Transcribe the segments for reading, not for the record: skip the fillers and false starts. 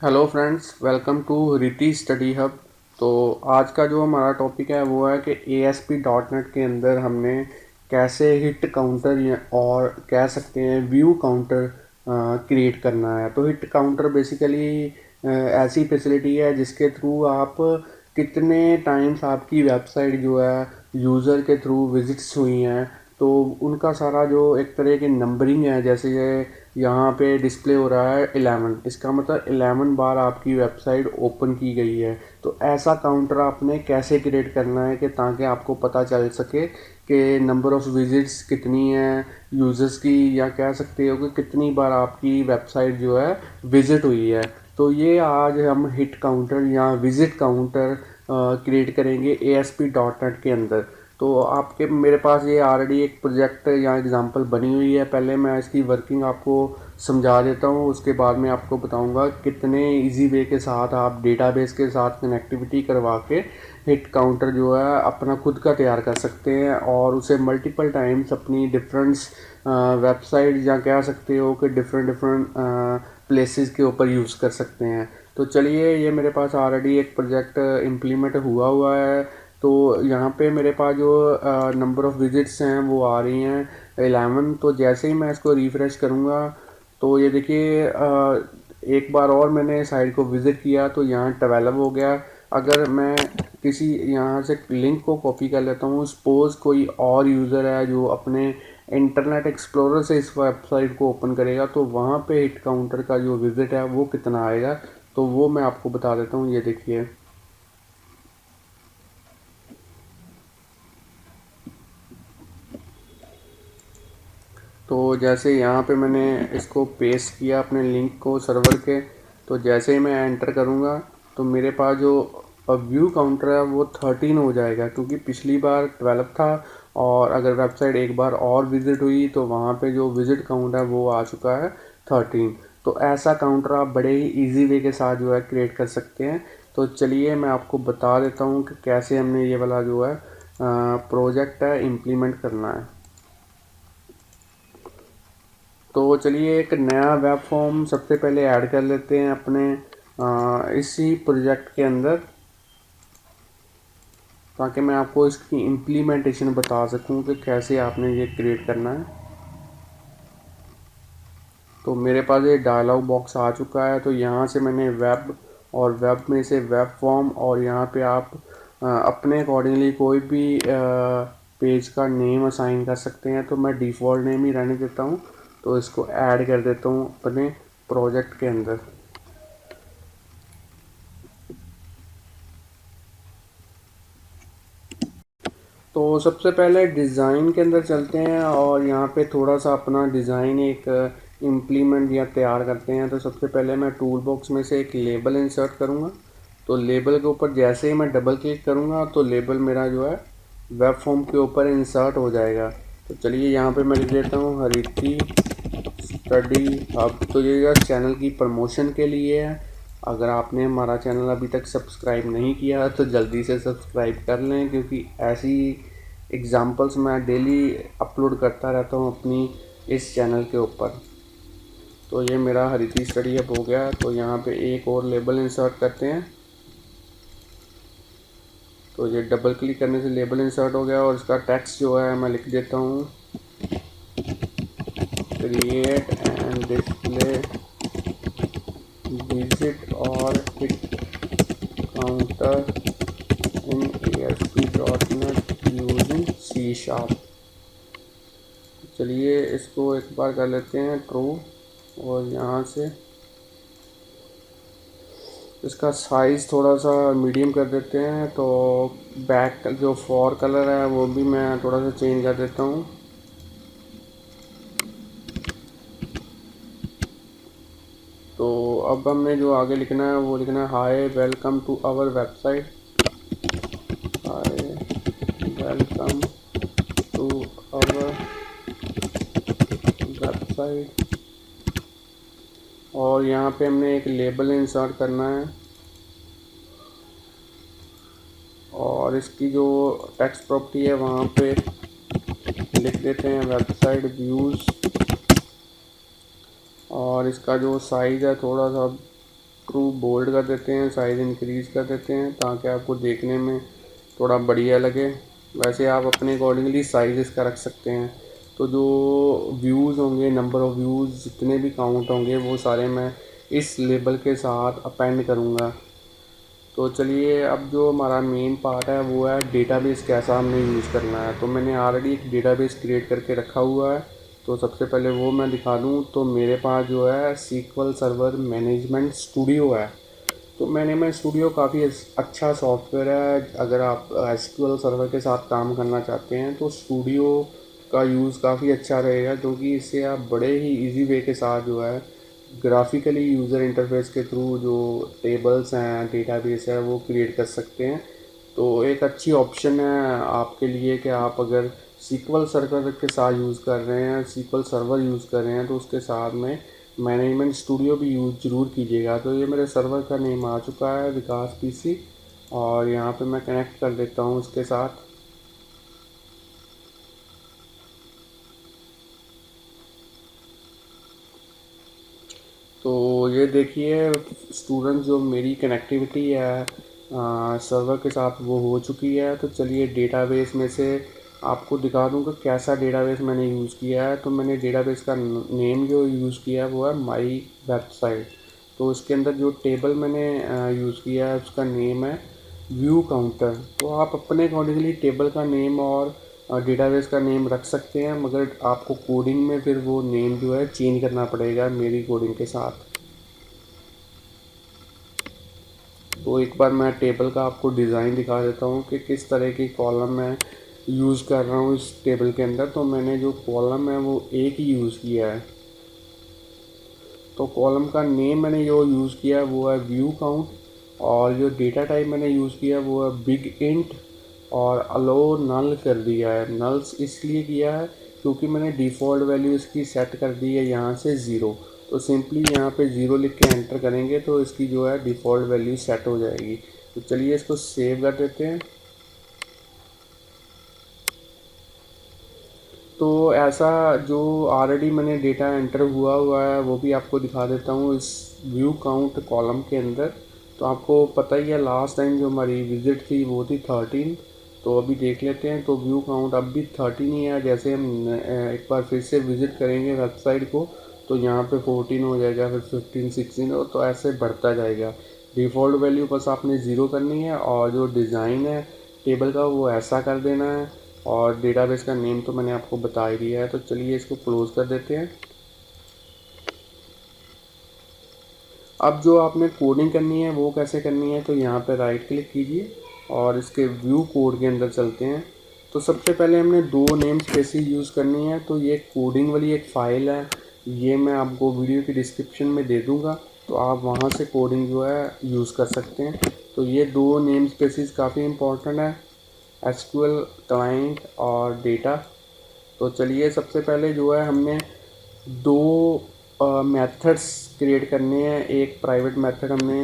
Hello friends, welcome to रिति study hub. तो आज का जो हमारा टॉपिक है वो है कि ASP.NET के अंदर हमने कैसे हिट काउंटर और कह सकते हैं व्यू काउंटर क्रिएट करना है। तो हिट काउंटर बेसिकली ऐसी फैसिलिटी है जिसके थ्रू आप कितने टाइम्स आपकी वेबसाइट जो है यूज़र के थ्रू विजिट्स हुई हैं, तो उनका सारा जो एक तरह की नंबरिंग है। जैसे ये यहाँ पे डिस्प्ले हो रहा है 11, इसका मतलब 11 बार आपकी वेबसाइट ओपन की गई है। तो ऐसा काउंटर आपने कैसे क्रिएट करना है कि ताकि आपको पता चल सके कि नंबर ऑफ़ विजिट्स कितनी है यूज़र्स की, या कह सकते हो कि कितनी बार आपकी वेबसाइट जो है विज़िट हुई है। तो ये आज हम हिट काउंटर या विज़िट काउंटर क्रिएट करेंगे ASP.NET के अंदर। तो आपके मेरे पास ये ऑलरेडी एक प्रोजेक्ट या एग्जांपल बनी हुई है। पहले मैं इसकी वर्किंग आपको समझा देता हूँ, उसके बाद मैं आपको बताऊंगा कितने इजी वे के साथ आप डेटाबेस के साथ कनेक्टिविटी करवा के हिट काउंटर जो है अपना खुद का तैयार कर सकते हैं और उसे मल्टीपल टाइम्स अपनी डिफरेंस वेबसाइट या कह सकते हो कि डिफरेंट डिफरेंट प्लेसेस के ऊपर यूज़ कर सकते हैं। तो चलिए, ये मेरे पास ऑलरेडी एक प्रोजेक्ट इम्प्लीमेंट हुआ हुआ है। तो यहाँ पे मेरे पास जो नंबर ऑफ़ विजिट्स हैं वो आ रही हैं 11। तो जैसे ही मैं इसको रिफ़्रेश करूँगा तो ये देखिए, एक बार और मैंने साइट को विज़िट किया तो यहाँ 12 हो गया। अगर मैं किसी यहाँ से लिंक को कॉपी कर लेता हूँ, सपोज़ कोई और यूज़र है जो अपने इंटरनेट एक्सप्लोरर से इस वेबसाइट को ओपन करेगा, तो वहाँ पे हिट काउंटर का जो विज़िट है वो कितना आएगा, तो वो मैं आपको बता देता हूँ। ये देखिए, तो जैसे यहाँ पे मैंने इसको पेस्ट किया अपने लिंक को सर्वर के, तो जैसे ही मैं एंटर करूँगा तो मेरे पास जो व्यू काउंटर है वो 13 हो जाएगा, क्योंकि पिछली बार 12 था। और अगर वेबसाइट एक बार और विज़िट हुई तो वहाँ पे जो विज़िट काउंट है वो आ चुका है 13। तो ऐसा काउंटर आप बड़े ही इजी वे के साथ जो है क्रिएट कर सकते हैं। तो चलिए मैं आपको बता देता हूँ कि कैसे हमने ये वाला जो है प्रोजेक्ट है इम्प्लीमेंट करना है। तो चलिए, एक नया वेब फॉर्म सबसे पहले ऐड कर लेते हैं अपने इसी प्रोजेक्ट के अंदर, ताकि मैं आपको इसकी इम्प्लीमेंटेशन बता सकूं कि कैसे आपने ये क्रिएट करना है। तो मेरे पास ये डायलॉग बॉक्स आ चुका है। तो यहाँ से मैंने वेब और वेब में से वेब फॉर्म, और यहाँ पे आप अपने अकॉर्डिंगली कोई भी पेज का नेम असाइन कर सकते हैं। तो मैं डिफ़ॉल्ट नेम ही रहने देता हूँ। तो इसको ऐड कर देता हूँ अपने प्रोजेक्ट के अंदर। तो सबसे पहले डिज़ाइन के अंदर चलते हैं और यहाँ पे थोड़ा सा अपना डिज़ाइन एक इम्प्लीमेंट या तैयार करते हैं। तो सबसे पहले मैं टूल बॉक्स में से एक लेबल इंसर्ट करूँगा। तो लेबल के ऊपर जैसे ही मैं डबल क्लिक करूँगा तो लेबल मेरा जो है वेब फॉर्म के ऊपर इंसर्ट हो जाएगा। तो चलिए, यहाँ पे मैं लिख देता हूँ हरिती स्टडी हब। तो ये जस्ट चैनल की प्रमोशन के लिए है। अगर आपने हमारा चैनल अभी तक सब्सक्राइब नहीं किया तो जल्दी से सब्सक्राइब कर लें, क्योंकि ऐसी एग्ज़ाम्पल्स मैं डेली अपलोड करता रहता हूँ अपनी इस चैनल के ऊपर। तो ये मेरा हरिती स्टडी हब हो गया। तो यहाँ पे एक और लेबल इंसर्ट करते हैं। तो ये डबल क्लिक करने से लेबल इंसर्ट हो गया और इसका टेक्स्ट जो है मैं लिख देता हूँ क्रिएट एंड डिस्प्ले विजिट और हिट काउंटर इन ASP.NET यूजिंग C#। चलिए, इसको एक बार कर लेते हैं ट्रू, और यहाँ से इसका साइज़ थोड़ा सा मीडियम कर देते हैं। तो बैक जो फॉर कलर है वो भी मैं थोड़ा सा चेंज कर देता हूँ। तो अब हमने जो आगे लिखना है वो लिखना है hi welcome to our website. Hi welcome to our website. और यहाँ पे हमने एक लेबल इंसर्ट करना है और इसकी जो टेक्स्ट प्रॉपर्टी है वहाँ पे लिख देते हैं वेबसाइट व्यूज़। और इसका जो साइज़ है थोड़ा सा थ्रू बोल्ड कर देते हैं, साइज़ इंक्रीज़ कर देते हैं ताकि आपको देखने में थोड़ा बढ़िया लगे। वैसे आप अपने अकॉर्डिंगली साइज़ इसका रख सकते हैं। तो जो व्यूज़ होंगे, नंबर ऑफ़ व्यूज़ जितने भी काउंट होंगे वो सारे मैं इस लेबल के साथ अपेंड करूँगा। तो चलिए, अब जो हमारा मेन पार्ट है वो है डेटाबेस कैसा हमने यूज़ करना है। तो मैंने ऑलरेडी एक डेटाबेस क्रिएट करके रखा हुआ है। तो सबसे पहले वो मैं दिखा दूँ तो मेरे पास जो है SQL सर्वर मैनेजमेंट स्टूडियो है। तो मैनेजमेंट स्टूडियो काफ़ी अच्छा सॉफ्टवेयर है। अगर आप SQL सर्वर के साथ काम करना चाहते हैं तो स्टूडियो का यूज़ काफ़ी अच्छा रहेगा, क्योंकि इससे आप बड़े ही इजी वे के साथ जो है ग्राफिकली यूज़र इंटरफेस के थ्रू जो टेबल्स हैं, डेटाबेस है, वो क्रिएट कर सकते हैं। तो एक अच्छी ऑप्शन है आपके लिए कि आप अगर SQL सर्वर के साथ यूज़ कर रहे हैं, SQL सर्वर यूज़ कर रहे हैं, तो उसके साथ में मैनेजमेंट स्टूडियो भी यूज़ ज़रूर कीजिएगा। तो ये मेरे सर्वर का नेम आ चुका है, विकास PC, और यहाँ पे मैं कनेक्ट कर देता हूँ इसके साथ। तो ये देखिए, स्टूडेंट जो मेरी कनेक्टिविटी है सर्वर के साथ वो हो चुकी है। तो चलिए, डेटाबेस में से आपको दिखा दूँ कि कैसा डेटाबेस मैंने यूज़ किया है। तो मैंने डेटाबेस का नेम जो यूज़ किया है वो है माई वेबसाइट। तो इसके अंदर जो टेबल मैंने यूज़ किया है उसका नेम है व्यू काउंटर। तो आप अपने अकॉर्डिंगली टेबल का नेम और डेटाबेस का नेम रख सकते हैं, मगर आपको कोडिंग में फिर वो नेम जो है चेंज करना पड़ेगा मेरी कोडिंग के साथ। तो एक बार मैं टेबल का आपको डिज़ाइन दिखा देता हूँ कि किस तरह की कॉलम मैं यूज़ कर रहा हूँ इस टेबल के अंदर। तो मैंने जो कॉलम है वो एक ही यूज़ किया है। तो कॉलम का नेम मैंने जो यूज़ किया है वो है व्यू काउंट, और जो डेटा टाइप मैंने यूज़ किया है वो है बिग इंट, और अलो नल कर दिया है। नल्स इसलिए किया है क्योंकि मैंने डिफ़ॉल्ट वैल्यू इसकी सेट कर दी है यहाँ से 0। तो सिंपली यहाँ पे 0 लिख के एंटर करेंगे तो इसकी जो है डिफ़ॉल्ट वैल्यू सेट हो जाएगी। तो चलिए इसको सेव कर देते हैं। तो ऐसा जो ऑलरेडी मैंने डेटा एंटर हुआ है वो भी आपको दिखा देता हूँ इस व्यू काउंट कॉलम के अंदर। तो आपको पता ही है लास्ट टाइम जो हमारी विज़िट थी वो थी 13। तो अभी देख लेते हैं। तो व्यू काउंट अब भी 13 ही है। जैसे हम एक बार फिर से विज़िट करेंगे वेबसाइट को तो यहाँ पे 14 हो जाएगा, फिर 15, 16, और तो ऐसे बढ़ता जाएगा। डिफ़ॉल्ट वैल्यू बस आपने 0 करनी है, और जो डिज़ाइन है टेबल का वो ऐसा कर देना है। और डेटाबेस का नेम तो मैंने आपको बता ही दिया है। तो चलिए इसको क्लोज़ कर देते हैं। अब जो आपने कोडिंग करनी है वो कैसे करनी है, तो यहाँ पे राइट क्लिक कीजिए और इसके व्यू कोड के अंदर चलते हैं। तो सबसे पहले हमने दो नेम स्पेसेस यूज़ करनी है। तो ये कोडिंग वाली एक फ़ाइल है, ये मैं आपको वीडियो की डिस्क्रिप्शन में दे दूँगा, तो आप वहाँ से कोडिंग जो है यूज़ कर सकते हैं। तो ये दो नेम स्पेसेस काफ़ी इंपॉर्टेंट है, SQL क्लाइंट और डेटा। तो चलिए सबसे पहले जो है हमने दो मेथड्स क्रिएट करने हैं। एक प्राइवेट मेथड हमने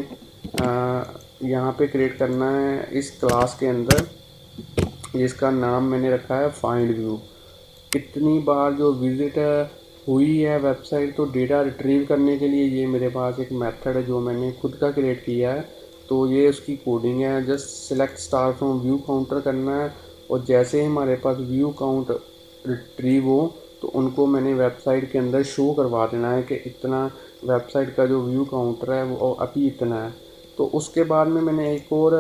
यहाँ पे क्रिएट करना है इस क्लास के अंदर, जिसका नाम मैंने रखा है फाइंड व्यू। कितनी बार जो विज़िट हुई है वेबसाइट, तो डेटा रिट्रीव करने के लिए ये मेरे पास एक मेथड है जो मैंने खुद का क्रिएट किया है। तो ये उसकी कोडिंग है, just select star from view counter करना है, और जैसे ही हमारे पास व्यू काउंट रिट्रीव हो तो उनको मैंने वेबसाइट के अंदर शो करवा देना है कि इतना वेबसाइट का जो व्यू काउंटर है वो अभी इतना है। तो उसके बाद में मैंने एक और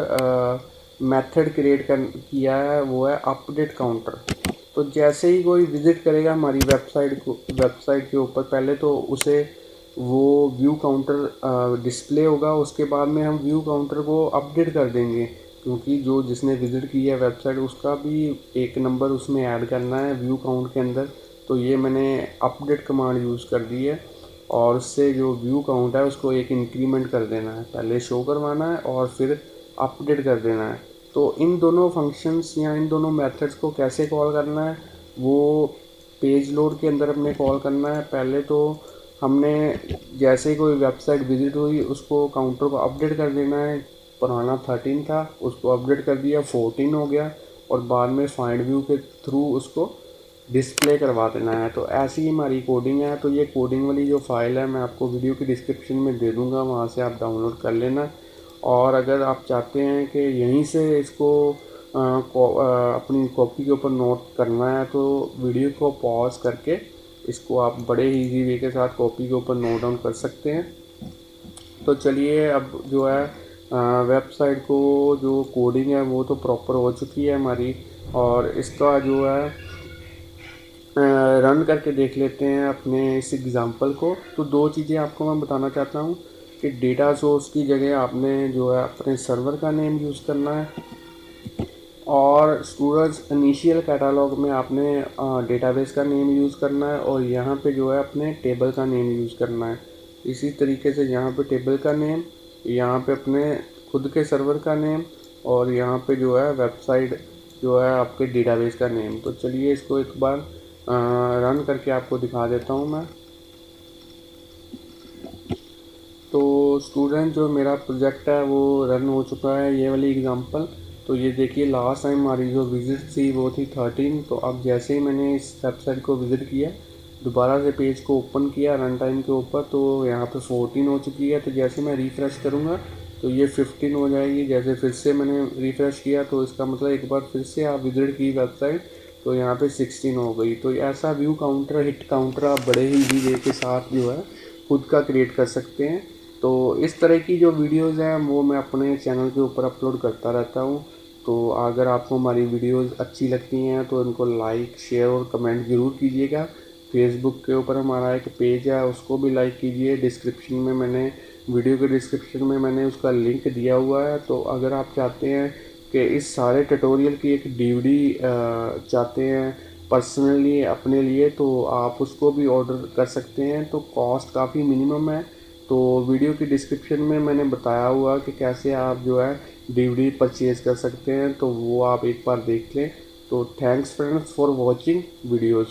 मेथड क्रिएट कर किया है, वो है अपडेट काउंटर। तो जैसे ही कोई विज़िट करेगा हमारी वेबसाइट के ऊपर, पहले तो उसे वो व्यू काउंटर डिस्प्ले होगा। उसके बाद में हम व्यू काउंटर को अपडेट कर देंगे, क्योंकि जो जिसने विज़िट की है वेबसाइट उसका भी एक नंबर उसमें ऐड करना है व्यू काउंट के अंदर। तो ये मैंने अपडेट कमांड यूज़ कर दी है, और उससे जो व्यू काउंट है उसको एक इंक्रीमेंट कर देना है, पहले शो करवाना है और फिर अपडेट कर देना है। तो इन दोनों फंक्शंस या इन दोनों मेथड्स को कैसे कॉल करना है, वो पेज लोड के अंदर हमने कॉल करना है। पहले तो हमने जैसे ही कोई वेबसाइट विज़िट हुई उसको काउंटर को अपडेट कर देना है। पुराना 13 था, उसको अपडेट कर दिया 14 हो गया, और बाद में फाइंड व्यू के थ्रू उसको डिस्प्ले करवा देना है। तो ऐसी ही हमारी कोडिंग है। तो ये कोडिंग वाली जो फाइल है मैं आपको वीडियो की डिस्क्रिप्शन में दे दूँगा, वहाँ से आप डाउनलोड कर लेना। और अगर आप चाहते हैं कि यहीं से इसको अपनी कॉपी के ऊपर नोट करना है तो वीडियो को पॉज करके इसको आप बड़े इजी वे के साथ कॉपी के ऊपर नोट डाउन कर सकते हैं। तो चलिए अब जो है वेबसाइट को जो कोडिंग है वो तो प्रॉपर हो चुकी है हमारी, और इसका जो है रन करके देख लेते हैं अपने इस एग्ज़ाम्पल को। तो दो चीज़ें आपको मैं बताना चाहता हूँ कि डेटा सोर्स की जगह आपने जो है अपने सर्वर का नेम यूज़ करना है, और स्टूडेंट्स इनिशियल कैटालॉग में आपने डेटाबेस का नेम यूज़ करना है, और यहाँ पे जो है अपने टेबल का नेम यूज़ करना है। इसी तरीके से यहाँ पे टेबल का नेम, यहाँ पे अपने खुद के सर्वर का नेम, और यहाँ पे जो है वेबसाइट जो है आपके डेटाबेस का नेम। तो चलिए इसको एक बार रन करके आपको दिखा देता हूँ मैं। तो स्टूडेंट जो मेरा प्रोजेक्ट है वो रन हो चुका है, ये वाली एग्ज़ाम्पल। तो ये देखिए लास्ट टाइम हमारी जो विज़िट थी वो थी 13। तो अब जैसे ही मैंने इस वेबसाइट को विज़िट किया, दोबारा से पेज को ओपन किया रन टाइम के ऊपर, तो यहाँ पे 14 हो चुकी है। तो जैसे मैं रिफ़्रेश करूँगा तो ये 15 हो जाएगी। जैसे फिर से मैंने रिफ़्रेश किया तो इसका मतलब एक बार फिर से आप विज़िट की वेबसाइट तो यहाँ पे 16 हो गई। तो ऐसा व्यू काउंटर, हिट काउंटर आप बड़े ही इजी वे के साथ जो है खुद का क्रिएट कर सकते हैं। तो इस तरह की जो वीडियोज़ हैं वो मैं अपने चैनल के ऊपर अपलोड करता रहता हूँ। तो अगर आपको हमारी वीडियोज़ अच्छी लगती हैं तो इनको लाइक, शेयर और कमेंट ज़रूर कीजिएगा। फेसबुक के ऊपर हमारा एक पेज है, उसको भी लाइक कीजिए। डिस्क्रिप्शन में मैंने वीडियो के डिस्क्रिप्शन में मैंने उसका लिंक दिया हुआ है। तो अगर आप चाहते हैं कि इस सारे ट्यूटोरियल की एक डीवीडी चाहते हैं पर्सनली अपने लिए, तो आप उसको भी ऑर्डर कर सकते हैं। तो कॉस्ट काफ़ी मिनिमम है। तो वीडियो की डिस्क्रिप्शन में मैंने बताया हुआ कि कैसे आप जो है डीवीडी परचेज़ कर सकते हैं, तो वो आप एक बार देख लें। तो thanks friends for watching videos.